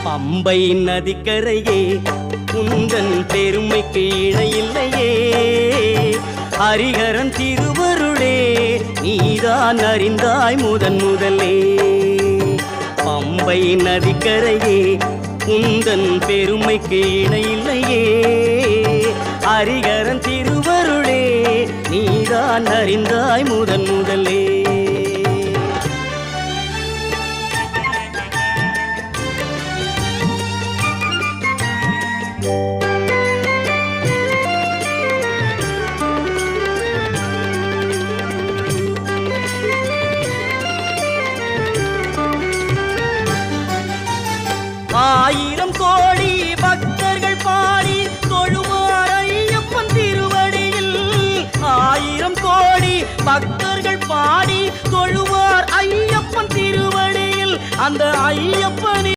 பம்பை நதிக்கரையே உந்தன் பெருமைக்கு இணையில்லையே. ஹரிஹரன் திருவருளே நீதான் அறிந்தாய் முதன் முதலே. பம்பை நதிக்கரையே உந்தன் பெருமைக்கு இணையில்லையே. ஹரிஹரன் திருவருளே நீதான் அறிந்தாய் முதன் முதலே. ஆயிரம் கோடி பக்தர்கள் பாடி தொழுவார் ஐயப்பன் திருவடியில். ஆயிரம் கோடி பக்தர்கள் பாடி தொழுவார் ஐயப்பன் திருவடியில். அந்த ஐயப்பன்